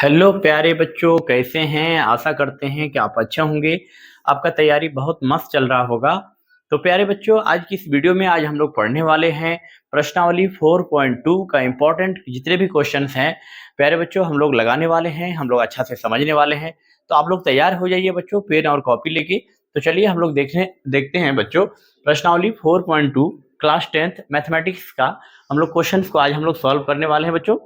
Hello प्यारे बच्चों, कैसे हैं? आशा करते हैं कि आप अच्छे होंगे। आपका तैयारी बहुत मस्त चल रहा होगा। तो प्यारे बच्चों, आज की इस वीडियो में आज हम लोग पढ़ने वाले हैं प्रश्नावली 4.2 का इम्पोर्टेंट जितने भी क्वेश्चंस हैं प्यारे बच्चों हम लोग लगाने वाले हैं, हम लोग अच्छा से समझने वाले हैं। तो आप लोग तैयार हो जाइए बच्चों, पेन और कॉपी लेके। तो चलिए हम लोग देखते हैं बच्चों प्रश्नावली 4.2 क्लास 10th मैथमेटिक्स का हम लोग क्वेश्चन को आज हम लोग सॉल्व करने वाले हैं बच्चों।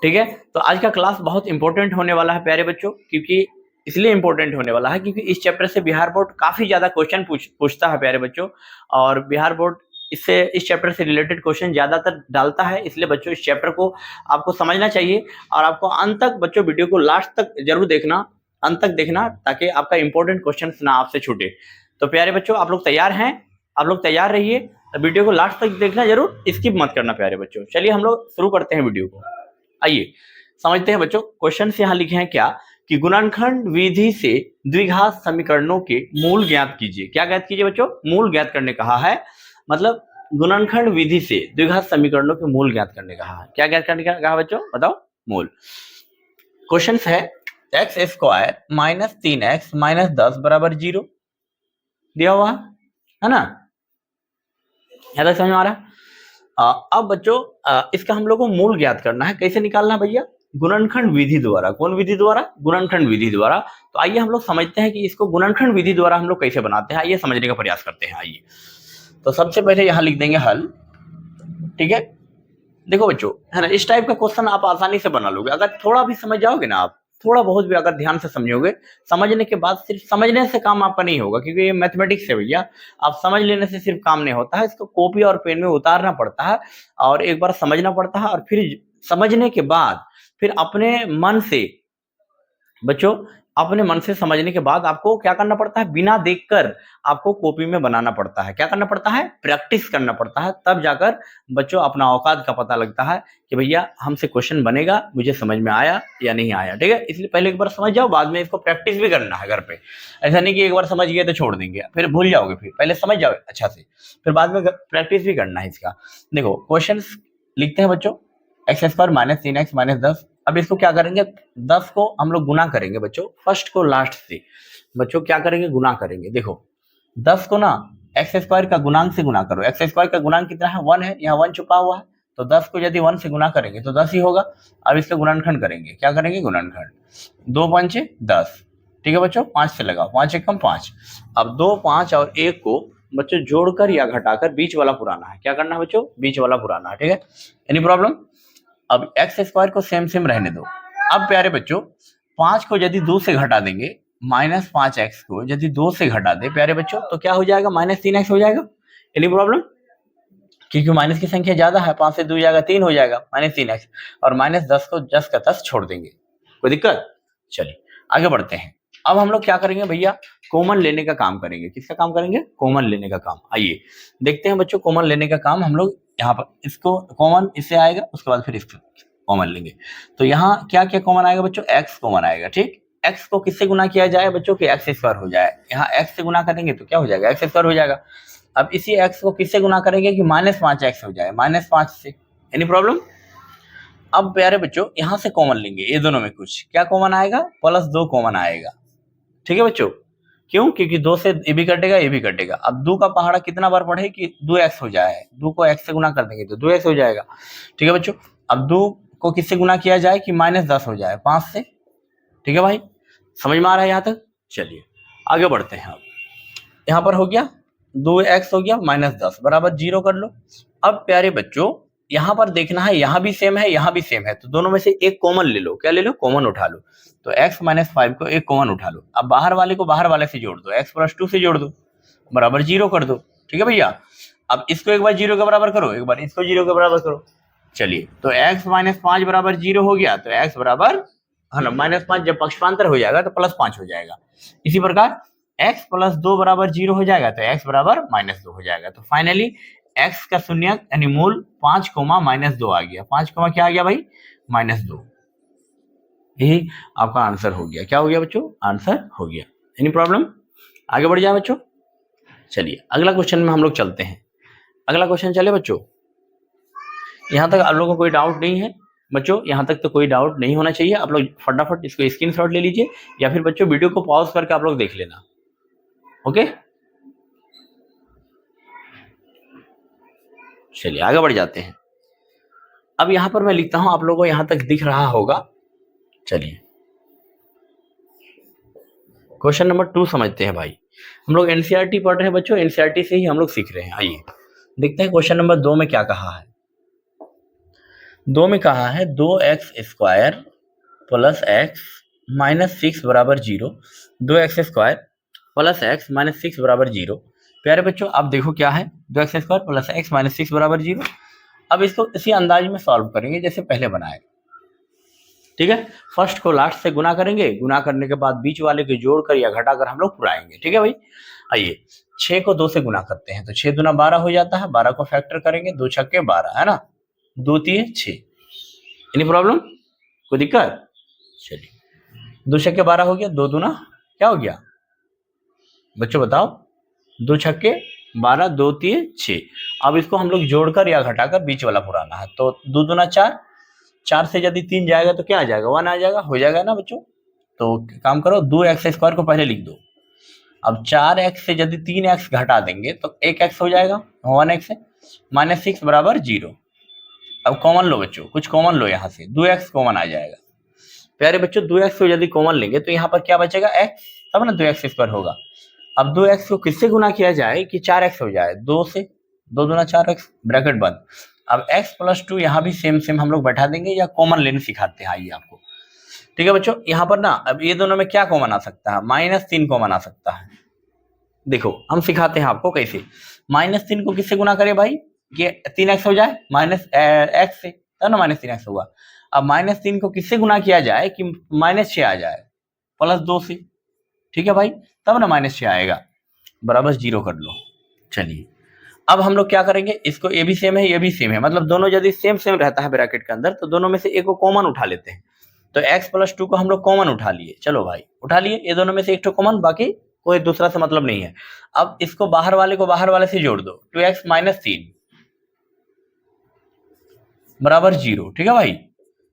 ठीक है, तो आज का क्लास बहुत इंपॉर्टेंट होने वाला है प्यारे बच्चों, क्योंकि इसलिए इंपॉर्टेंट होने वाला है क्योंकि इस चैप्टर से बिहार बोर्ड काफी ज्यादा क्वेश्चन पूछता है प्यारे बच्चों। और बिहार बोर्ड इस चैप्टर से रिलेटेड क्वेश्चन ज्यादातर डालता है, इसलिए बच्चों इस चैप्टर को आपको समझना चाहिए और आपको अंत तक बच्चों वीडियो को लास्ट तक जरूर देखना, अंत तक देखना, ताकि आपका इंपॉर्टेंट क्वेश्चन ना आपसे छूटे। तो प्यारे बच्चों आप लोग तैयार हैं? आप लोग तैयार रहिए, वीडियो को लास्ट तक देखना, जरूर स्किप मत करना प्यारे बच्चों। चलिए हम लोग शुरू करते हैं वीडियो को। आइए समझते हैं बच्चों। क्वेश्चन यहाँ लिखे हैं क्या कि गुणनखंड विधि से द्विघात समीकरणों के मूल ज्ञात कीजिए। क्या ज्ञात कीजिए बच्चों? मूल ज्ञात करने कहा है, मतलब गुणनखंड विधि से द्विघात समीकरणों के मूल ज्ञात करने कहा है। क्या ज्ञात करने का कहा बच्चों? बताओ। मूल। क्वेश्चन है x square minus 3x minus 10 बराबर 0 दिया हुआ है ना। यहाँ तक समझ में आ रहा है? अब बच्चों इसका हम लोग को मूल ज्ञात करना है। कैसे निकालना भैया? गुणनखंड विधि द्वारा। कौन विधि द्वारा? गुणनखंड विधि द्वारा। तो आइए हम लोग समझते हैं कि इसको गुणनखंड विधि द्वारा हम लोग कैसे बनाते हैं। आइए समझने का प्रयास करते हैं। आइए तो सबसे पहले यहाँ लिख देंगे हल। ठीक है, देखो बच्चों, है ना, इस टाइप का क्वेश्चन आप आसानी से बना लोगे अगर थोड़ा भी समझ जाओगे ना। आप थोड़ा बहुत भी अगर ध्यान से समझोगे, समझने के बाद सिर्फ समझने से काम आपका नहीं होगा, क्योंकि ये मैथमेटिक्स है भैया। आप समझ लेने से सिर्फ काम नहीं होता है, इसको कॉपी और पेन में उतारना पड़ता है और एक बार समझना पड़ता है, और फिर समझने के बाद फिर अपने मन से बच्चों, अपने मन से समझने के बाद आपको क्या करना पड़ता है? बिना देखकर आपको कॉपी में बनाना पड़ता है। क्या करना पड़ता है? प्रैक्टिस करना पड़ता है, तब जाकर बच्चों अपना औकात का पता लगता है कि भैया हमसे क्वेश्चन बनेगा, मुझे समझ में आया या नहीं आया। ठीक है, इसलिए पहले एक बार समझ जाओ, बाद में इसको प्रैक्टिस भी करना है घर पे। ऐसा नहीं कि एक बार समझ गए तो छोड़ देंगे, फिर भूल जाओगे। फिर पहले समझ जाओ अच्छा से, फिर बाद में प्रैक्टिस भी करना है इसका। देखो क्वेश्चन लिखते हैं बच्चों, x square minus 3x minus 10। अब इसको क्या करेंगे? 10 को हम लोग गुना करेंगे बच्चों, फर्स्ट को लास्ट से। बच्चों क्या करेंगे? गुना करेंगे। देखो 10 को ना एक्स स्क्वायर का गुणांक से गुना करो। एक्स स्क्वायर का गुणांक कितना है? 1 है, यहाँ 1 छुपा हुआ है। तो 10 को यदि 1 से गुना करेंगे तो 10 ही होगा। अब इसका गुणनखंड करेंगे। क्या करेंगे? गुणनखंड। 2 पंचे 10। ठीक है बच्चों, 5 से लगाओ, 5 एकम 5। अब 2, 5 और 1 को बच्चों जोड़कर या घटाकर बीच वाला पुराना है। क्या करना है बच्चों? बीच वाला पुराना है। ठीक है, एनी प्रॉब्लम? अब एक्स स्क्वायर को सेम सेम रहने दो। अब प्यारे बच्चों 5 को यदि 2 से घटा देंगे, माइनस 5x को यदि 2 से घटा दे प्यारे बच्चों, तो क्या हो जाएगा? माइनस 3x हो जाएगा। Any problem? क्योंकि माइनस की संख्या ज्यादा है, 5 से 2 जाएगा 3 हो जाएगा, माइनस 3x। और माइनस 10 को 10 का 10 छोड़ देंगे। कोई दिक्कत? चलिए आगे बढ़ते हैं। अब हम लोग क्या करेंगे भैया? कॉमन लेने का काम करेंगे। किसका काम करेंगे? कॉमन लेने का काम। आइए देखते हैं बच्चों, कॉमन लेने का काम हम लोग यहाँ पर, इसको कॉमन इससे आएगा, उसके बाद फिर इसको कॉमन लेंगे। तो यहाँ क्या क्या कॉमन आएगा बच्चों? एक्स कॉमन आएगा। ठीक, एक्स को किससे गुना किया जाए बच्चों? कि एक्स स्क्वायर हो जाए। यहाँ एक्स से गुना करेंगे तो क्या हो जाएगा? एक्स स्क्वायर हो जाएगा। अब इसी एक्स को किससे गुना करेंगे कि माइनस 5x हो जाए, माइनस 5 से। Any problem? अब प्यारे बच्चों यहाँ से कॉमन लेंगे, ये दोनों में कुछ क्या कॉमन आएगा? +2 कॉमन आएगा। ठीक है बच्चों, क्यों? क्योंकि 2 से ये भी कटेगा, ये भी कटेगा। अब 2 का पहाड़ा कितना बार बढ़े कि 2x हो जाए। 2 को x से गुना कर देंगे तो 2x हो जाएगा। ठीक है बच्चों, अब 2 को किससे गुना किया जाए कि माइनस 10 हो जाए, 5 से। ठीक है भाई, समझ में आ रहा है यहाँ तक? चलिए आगे बढ़ते हैं। अब यहाँ पर हो गया 2x हो गया, माइनस 10 बराबर 0 कर लो। अब प्यारे बच्चों यहाँ पर देखना है, यहाँ भी सेम है, यहाँ भी सेम है, तो दोनों में से एक कॉमन ले लो। क्या ले लो? कॉमन उठा लो। तो x माइनस 5 को एक कॉमन उठा लो। अब बाहर वाले को बाहर वाले से जोड़ दो, x प्लस 2 से जोड़ दो, बराबर 0 कर दो। ठीक है भैया, अब इसको एक बार 0 के बराबर करो, एक बार इसको 0 के बराबर करो। चलिए तो x माइनस 5 बराबर 0 हो गया, तो x बराबर है ना -5, जब पक्षपांतर हो जाएगा तो +5 हो जाएगा। इसी प्रकार x प्लस 2 बराबर 0 हो जाएगा, तो x बराबर -2 हो जाएगा। तो फाइनली x का शून्यक यानी मूल 5 कोमा -2 आ गया। 5 कोमा क्या आ गया भाई? -2। यही आपका आंसर हो गया। क्या हो गया बच्चों? आंसर हो गया। Any problem? आगे बढ़ जाए बच्चों। चलिए अगला क्वेश्चन में हम लोग चलते हैं। अगला क्वेश्चन चले बच्चों, यहाँ तक आप लोगों को कोई डाउट नहीं है? बच्चों यहाँ तक तो कोई डाउट नहीं होना चाहिए। आप लोग फटाफट इसको स्क्रीनशॉट ले लीजिए, या फिर बच्चों वीडियो को पॉज करके आप लोग देख लेना। ओके, चलिए आगे बढ़ जाते हैं। अब यहाँ पर मैं लिखता हूं, आप लोगों को यहाँ तक दिख रहा होगा। चलिए क्वेश्चन नंबर 2 समझते हैं भाई। हम लोग एनसीईआरटी पढ़ रहे हैं बच्चों, एनसीईआरटी से ही हम लोग सीख रहे हैं। आइए देखते हैं क्वेश्चन नंबर 2 में क्या कहा है। 2 में कहा है 2x² प्लस x माइनस 6 बराबर 0, 2x² प्लस x माइनस 6 बराबर 0। प्यारे बच्चों आप देखो क्या है, 2x² प्लस x माइनस 6 बराबर 0। अब इसको इसी अंदाज में सॉल्व करेंगे जैसे पहले बनाए, ठीक है। फर्स्ट को लास्ट से गुना करेंगे, गुना करने के बाद बीच वाले को जोड़कर या घटाकर हम लोग पुराएंगे, ठीक है भाई। आइए 6 को 2 से गुना करते हैं तो 6 दूना 12 हो जाता है, 12 को फैक्टर करेंगे, 2 छक्के 12 है ना, 2 3 6। एनी प्रॉब्लम, कोई दिक्कत? चलिए 2 छक्के 12 हो गया, 2 दूना क्या हो गया बच्चों बताओ, 2 छक्के 12, 2 3 6। अब इसको हम लोग जोड़कर या घटाकर बीच वाला पुराना है, तो 2 दूना 4, 4 से यदि 3 जाएगा तो क्या आ जाएगा, 1 आ जाएगा, हो जाएगा ना बच्चों। तो काम करो, 2x² को पहले लिख दो। अब 4x से यदि 3x घटा देंगे तो 1x हो जाएगा, 1x है, माइनस 6 बराबर 0। अब कॉमन लो बच्चों, कुछ कॉमन लो, यहाँ से 2x कॉमन आ जाएगा। प्यारे बच्चों 2x को यदि कॉमन लेंगे तो यहाँ पर क्या बचेगा, x, तब ना 2x² होगा। अब 2x को किससे गुना किया जाए कि 4x हो जाए, 2 से, 2 दूना 4x, ब्रैकेट बंद। अब x प्लस 2 यहाँ भी सेम सेम हम लोग बैठा देंगे या कॉमन लेने सिखाते हैं, आइए आपको, ठीक है बच्चों। यहाँ पर ना अब ये दोनों में क्या कॉमन आ सकता है, -3 कॉमन आ सकता है। देखो हम सिखाते हैं आपको कैसे। -3 को किससे गुना करें भाई, ये 3x हो जाए माइनस x से, तब ना -3x होगा। अब -3 को किससे गुना किया जाए कि -6 आ जाए, +2 से, ठीक है भाई, तब ना -6 आएगा, बराबर 0 कर लो। चलिए अब हम लोग क्या करेंगे, इसको ये भी सेम है ये भी सेम है, मतलब दोनों यदि सेम सेम रहता है ब्रैकेट के अंदर तो दोनों में से एक को कॉमन उठा लेते हैं। तो x प्लस 2 को हम लोग कॉमन उठा लिए, चलो भाई उठा लिए, ये दोनों में से एक तो कॉमन, बाकी कोई दूसरा से मतलब नहीं है। अब इसको बाहर वाले को बाहर वाले से जोड़ दो, 2x माइनस 3 बराबर 0, ठीक है भाई।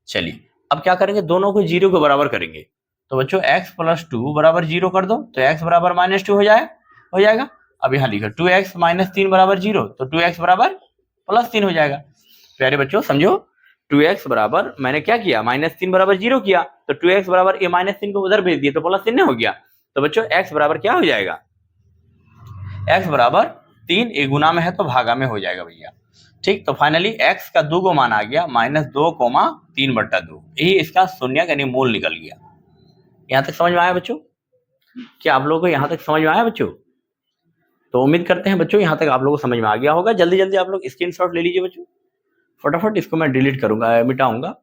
चलिए अब क्या करेंगे, दोनों को 0 के बराबर करेंगे, तो बच्चों x प्लस 2 बराबर 0 कर दो, तो x बराबर -2 हो जाएगा। अब यहाँ लिखो 2x माइनस 3 बराबर 0, तो 2x बराबर +3 हो जाएगा। प्यारे बच्चों समझो, 2x बराबर मैंने क्या किया, -3 बराबर 0 किया, तो 2x बराबर ये -3 को उधर भेज दिए तो +3 हो गया। तो बच्चों x बराबर क्या हो जाएगा, x बराबर 3, एक गुना में है तो भागा में हो जाएगा भैया, ठीक। तो फाइनली x का 2 को मान आ गया -2,3/2, यही इसका शून्य यानी मूल निकल गया। यहाँ तक समझ में आया बच्चों, क्या आप लोगों को यहाँ तक समझ में आया बच्चों? तो उम्मीद करते हैं बच्चों यहाँ तक आप लोगों को समझ में आ गया होगा। जल्दी जल्दी आप लोग स्क्रीनशॉट ले लीजिए बच्चों, फटाफट इसको मैं डिलीट करूंगा, मिटाऊंगा।